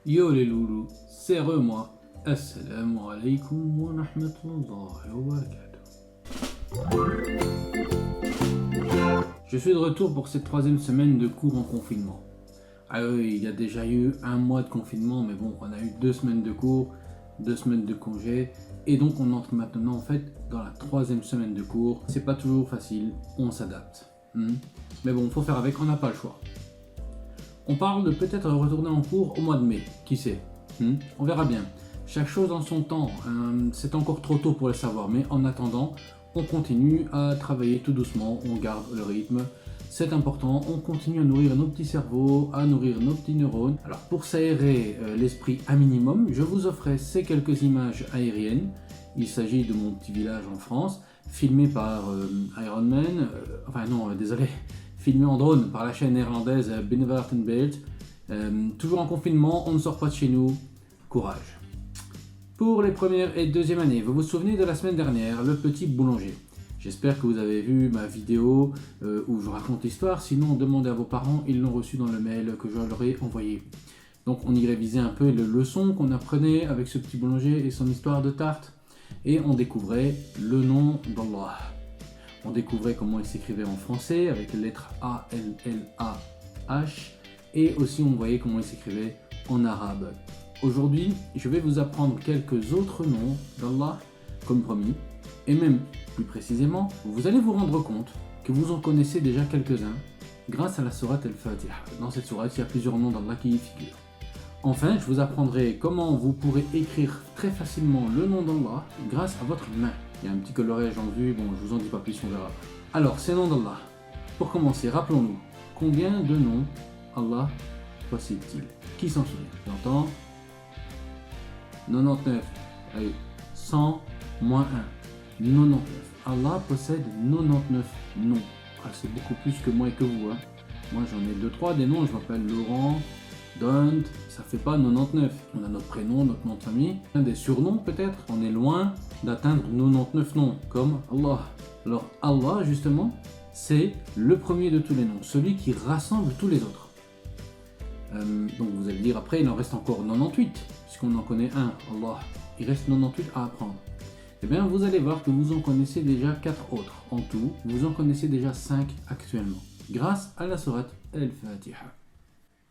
Yo les loulous, c'est moi. Assalamu alaikum wa rahmatullahi wa barakatuh. Je suis de retour pour cette troisième semaine de cours en confinement. Ah oui, il y a déjà eu un mois de confinement, mais bon, on a eu 2 semaines de cours, 2 semaines de congé, et donc on entre maintenant en fait dans la troisième semaine de cours. C'est pas toujours facile, on s'adapte. Mais bon, faut faire avec, on n'a pas le choix. On parle de peut-être retourner en cours au mois de mai, qui sait. On verra bien. Chaque chose en son temps, c'est encore trop tôt pour le savoir, mais en attendant, on continue à travailler tout doucement, on garde le rythme. C'est important, on continue à nourrir nos petits cerveaux, à nourrir nos petits neurones. Alors pour s'aérer l'esprit à minimum, je vous offrais ces quelques images aériennes. Il s'agit de mon petit village en France, filmé par Iron Man, filmé en drone par la chaîne néerlandaise Binnenwaterbeeld. Toujours en confinement, on ne sort pas de chez nous, courage. Pour les premières et deuxième années, vous vous souvenez de la semaine dernière, le petit boulanger. J'espère que vous avez vu ma vidéo où je raconte l'histoire, sinon demandez à vos parents, ils l'ont reçu dans le mail que je leur ai envoyé. Donc on y révisait un peu les leçons qu'on apprenait avec ce petit boulanger et son histoire de tarte, et on découvrait le nom d'Allah. On découvrait comment il s'écrivait en français avec les lettres A, L, L, A, H, et aussi on voyait comment il s'écrivait en arabe. Aujourd'hui, je vais vous apprendre quelques autres noms d'Allah, comme promis, et même plus précisément, vous allez vous rendre compte que vous en connaissez déjà quelques-uns grâce à la sourate Al-Fatiha. Dans cette sourate, il y a plusieurs noms d'Allah qui y figurent. Enfin, je vous apprendrai comment vous pourrez écrire très facilement le nom d'Allah grâce à votre main. Il y a un petit coloriage en vue, bon, je vous en dis pas plus, on verra. Alors, ces noms d'Allah. Pour commencer, rappelons-nous, combien de noms Allah possède-t-il? Qui s'en souvient? J'entends 99. Allez, 100 moins 1. 99. Allah possède 99 noms. Ah, c'est beaucoup plus que moi et que vous. Moi, j'en ai 2-3 des noms. Je m'appelle Laurent, Don't, ça fait pas 99. On a notre prénom, notre nom de famille. Des surnoms peut-être. On est loin d'atteindre 99 noms, comme Allah. Alors Allah, justement, c'est le premier de tous les noms, celui qui rassemble tous les autres. Donc vous allez dire après, il en reste encore 98, puisqu'on en connaît un, Allah. Il reste 98 à apprendre. Eh bien, vous allez voir que vous en connaissez déjà 4 autres. En tout, vous en connaissez déjà 5 actuellement, grâce à la sourate Al-Fatiha.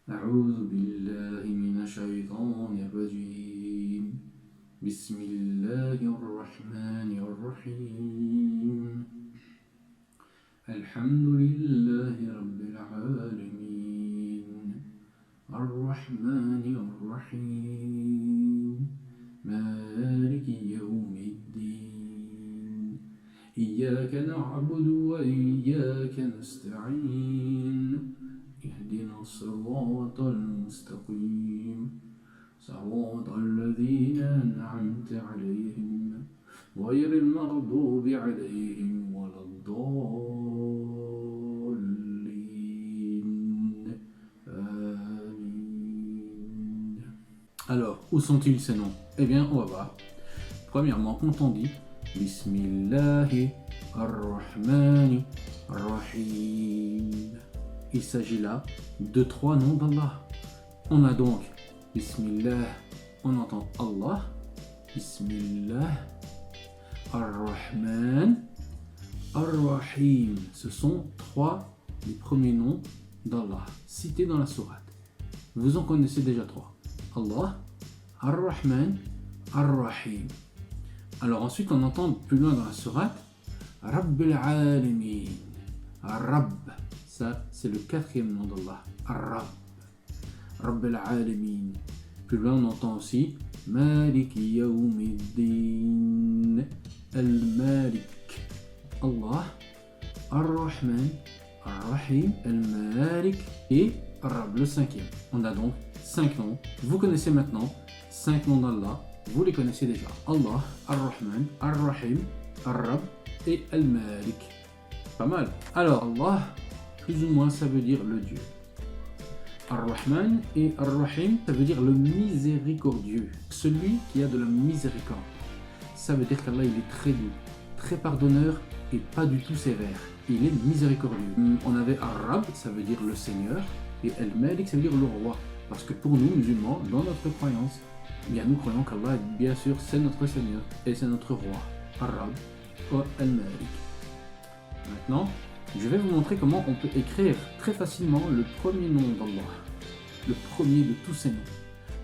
أعوذ بالله من الشيطان الرجيم بسم الله الرحمن الرحيم الحمد لله رب العالمين الرحمن الرحيم مالك يوم الدين إياك نعبد وإياك نستعين اهدنا الصراط المستقيم صراط الذين أنعمت عليهم غير المغضوب عليهم ولا الضالين آمين. Alors, où sont-ils ces noms? Eh bien, on va voir. Premièrement, quand on dit Bismillahi ar-Rahmani ar-Rahim, il s'agit là de 3 noms d'Allah. On a donc Bismillah, on entend Allah, Bismillah, Ar-Rahman, Ar-Rahim. Ce sont 3 des premiers noms d'Allah cités dans la sourate. Vous en connaissez déjà 3. Allah, Ar-Rahman, Ar-Rahim. Alors ensuite on entend plus loin dans la sourate Rabbil Alamin, Rabb. Ça, c'est le 4e nom d'Allah, Ar-Rabb, Rabb al-Alamin. Plus loin, on entend aussi Malik Yawmiddin, Al-Malik, Allah, Ar-Rahman, Ar-Rahim, Al-Malik et Ar-Rabb, le 5e. On a donc 5 noms. Vous connaissez maintenant 5 noms d'Allah. Vous les connaissez déjà. Allah, Ar-Rahman, Ar-Rahim, Ar-Rabb et Al-Malik. Pas mal. Alors, Allah, plus ou moins, ça veut dire le Dieu. Ar-Rahman et Ar-Rahim, ça veut dire le miséricordieux, celui qui a de la miséricorde. Ça veut dire qu'Allah, il est très doux, très pardonneur et pas du tout sévère. Il est miséricordieux. On avait Ar-Rabb, ça veut dire le Seigneur, et Al-Malik, ça veut dire le roi. Parce que pour nous, musulmans, dans notre croyance, eh bien, nous croyons qu'Allah, bien sûr, c'est notre Seigneur et c'est notre roi, Ar-Rabb wa Al-Malik. Maintenant, je vais vous montrer comment on peut écrire très facilement le premier nom d'Allah, le premier de tous ces noms,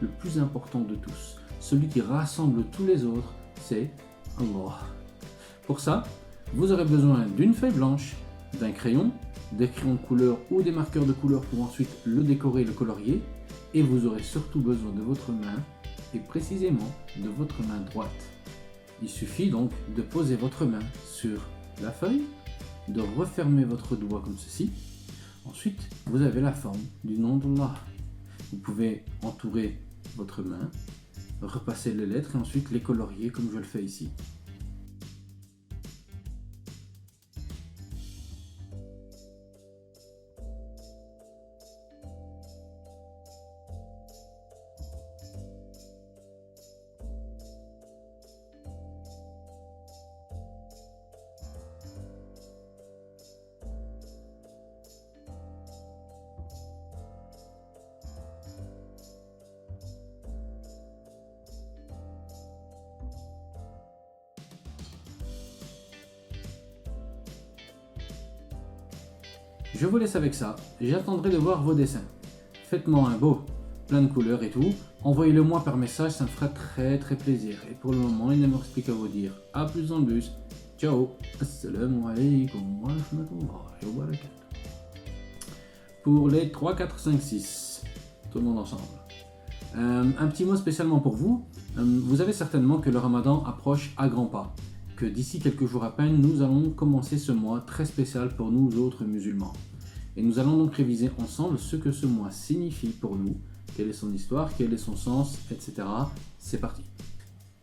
le plus important de tous, celui qui rassemble tous les autres, c'est Allah. Pour ça, vous aurez besoin d'une feuille blanche, d'un crayon, des crayons de couleur ou des marqueurs de couleur pour ensuite le décorer et le colorier, et vous aurez surtout besoin de votre main, et précisément de votre main droite. Il suffit donc de poser votre main sur la feuille, de refermer votre doigt comme ceci. Ensuite, vous avez la forme du nom d'Allah. Vous pouvez entourer votre main, repasser les lettres et ensuite les colorier comme je le fais ici. Je vous laisse avec ça, j'attendrai de voir vos dessins. Faites-moi un beau, plein de couleurs et tout, envoyez-le moi par message, ça me fera très plaisir. Et pour le moment, il ne me reste plus qu'à vous dire à plus dans le bus. Ciao, assalamu alaikum wa rahmatullahi wa barakatuh. Pour les 3, 4, 5, 6, tout le monde ensemble. Un petit mot spécialement pour vous. Vous savez certainement que le Ramadan approche à grands pas. Que d'ici quelques jours à peine, nous allons commencer ce mois très spécial pour nous autres musulmans. Et nous allons donc réviser ensemble ce que ce mois signifie pour nous, quelle est son histoire, quel est son sens, etc. C'est parti.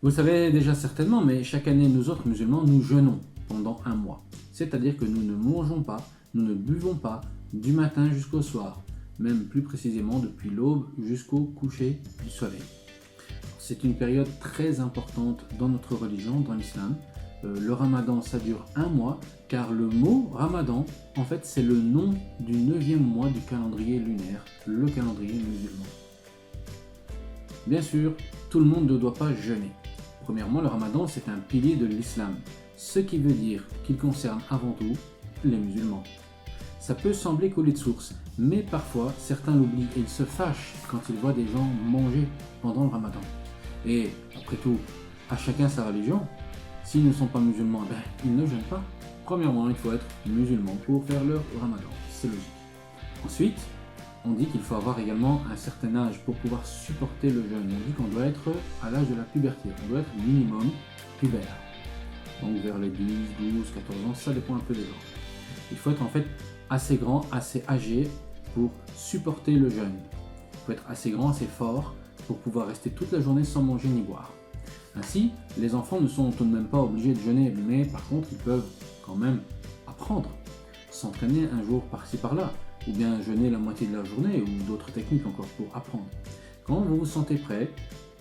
Vous le savez déjà certainement, mais chaque année, nous autres musulmans, nous jeûnons pendant un mois. C'est-à-dire que nous ne mangeons pas, nous ne buvons pas, du matin jusqu'au soir, même plus précisément depuis l'aube jusqu'au coucher du soleil. C'est une période très importante dans notre religion, dans l'islam. Le ramadan, ça dure un mois, car le mot ramadan, en fait, c'est le nom du 9e mois du calendrier lunaire, le calendrier musulman. Bien sûr, tout le monde ne doit pas jeûner. Premièrement, le ramadan, c'est un pilier de l'islam, ce qui veut dire qu'il concerne avant tout les musulmans. Ça peut sembler couler de source, mais parfois, certains l'oublient et ils se fâchent quand ils voient des gens manger pendant le ramadan. Et après tout, à chacun sa religion. S'ils ne sont pas musulmans, ils ne jeûnent pas. Premièrement, il faut être musulman pour faire leur ramadan, c'est logique. Ensuite, on dit qu'il faut avoir également un certain âge pour pouvoir supporter le jeûne. On dit qu'on doit être à l'âge de la puberté, on doit être minimum pubère. Donc vers les 10, 12, 14 ans, ça dépend un peu des gens. Il faut être en fait assez grand, assez âgé pour supporter le jeûne. Il faut être assez grand, assez fort pour pouvoir rester toute la journée sans manger ni boire. Ainsi, les enfants ne sont tout de même pas obligés de jeûner, mais par contre, ils peuvent quand même apprendre, s'entraîner un jour par-ci par-là, ou bien jeûner la moitié de la journée, ou d'autres techniques encore pour apprendre. Quand vous vous sentez prêt,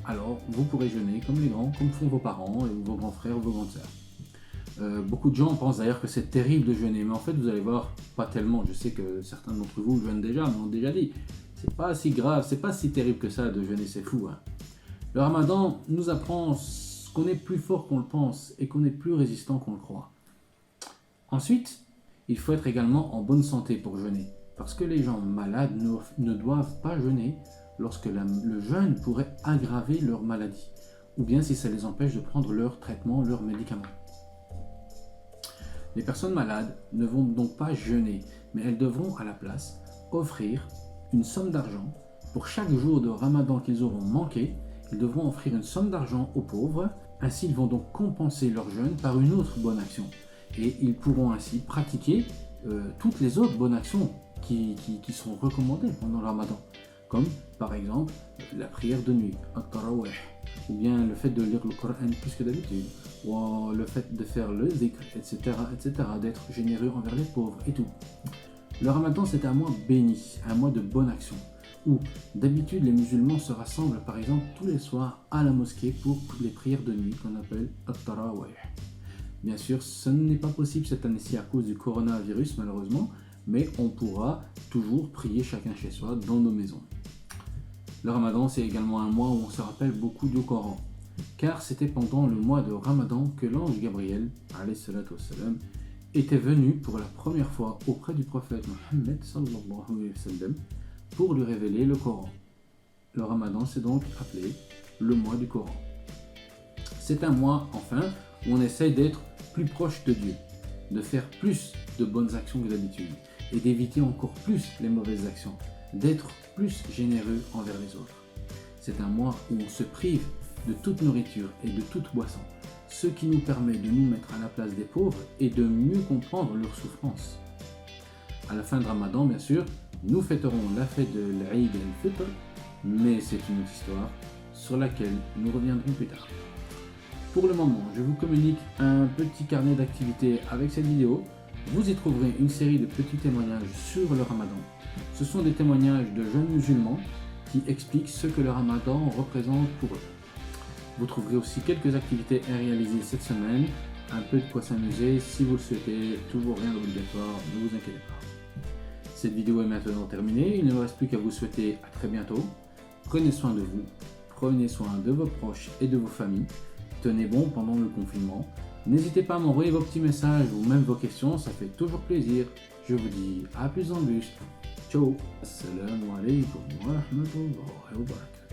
alors vous pourrez jeûner comme les grands, comme font vos parents, et vos grands frères ou vos grandes sœurs. Beaucoup de gens pensent d'ailleurs que c'est terrible de jeûner, mais en fait, vous allez voir, pas tellement. Je sais que certains d'entre vous jeûnent déjà, mais on l'a déjà dit. C'est pas si grave, c'est pas si terrible que ça de jeûner, c'est fou. Le ramadan nous apprend qu'on est plus fort qu'on le pense et qu'on est plus résistant qu'on le croit. Ensuite, il faut être également en bonne santé pour jeûner, parce que les gens malades ne doivent pas jeûner lorsque le jeûne pourrait aggraver leur maladie, ou bien si ça les empêche de prendre leur traitement, leurs médicaments. Les personnes malades ne vont donc pas jeûner, mais elles devront à la place offrir une somme d'argent pour chaque jour de ramadan qu'ils auront manqué. Ils devront offrir une somme d'argent aux pauvres, ainsi ils vont donc compenser leur jeûne par une autre bonne action. Et ils pourront ainsi pratiquer toutes les autres bonnes actions qui sont recommandées pendant le ramadan, comme par exemple la prière de nuit, at-tarawih, ou bien le fait de lire le Coran plus que d'habitude, ou le fait de faire le zikr, etc., d'être généreux envers les pauvres et tout. Le ramadan c'est un mois béni, un mois de bonne action, où d'habitude les musulmans se rassemblent par exemple tous les soirs à la mosquée pour les prières de nuit qu'on appelle at-tarawih. Bien sûr, ce n'est pas possible cette année-ci à cause du coronavirus malheureusement, mais on pourra toujours prier chacun chez soi dans nos maisons. Le Ramadan, c'est également un mois où on se rappelle beaucoup du Coran, car c'était pendant le mois de Ramadan que l'ange Gabriel, alayhi salatu wassalam, était venu pour la première fois auprès du prophète Mohammed sallallahu alayhi wa sallam pour lui révéler le Coran. Le Ramadan s'est donc appelé le mois du Coran. C'est un mois, enfin, où on essaye d'être plus proche de Dieu, de faire plus de bonnes actions que d'habitude et d'éviter encore plus les mauvaises actions, d'être plus généreux envers les autres. C'est un mois où on se prive de toute nourriture et de toute boisson, ce qui nous permet de nous mettre à la place des pauvres et de mieux comprendre leurs souffrances. À la fin de Ramadan, bien sûr, nous fêterons la fête de l'Aïd el-Fitr, mais c'est une autre histoire sur laquelle nous reviendrons plus tard. Pour le moment, je vous communique un petit carnet d'activités avec cette vidéo. Vous y trouverez une série de petits témoignages sur le Ramadan. Ce sont des témoignages de jeunes musulmans qui expliquent ce que le Ramadan représente pour eux. Vous trouverez aussi quelques activités à réaliser cette semaine, un peu de quoi s'amuser si vous le souhaitez, toujours rien d'obligatoire, ne vous inquiétez pas. Cette vidéo est maintenant terminée, il ne me reste plus qu'à vous souhaiter à très bientôt. Prenez soin de vous, prenez soin de vos proches et de vos familles. Tenez bon pendant le confinement. N'hésitez pas à m'envoyer vos petits messages ou même vos questions, ça fait toujours plaisir. Je vous dis à plus en plus. Ciao. Assalamu alaikum wa rahmatullahi wa barakatuh.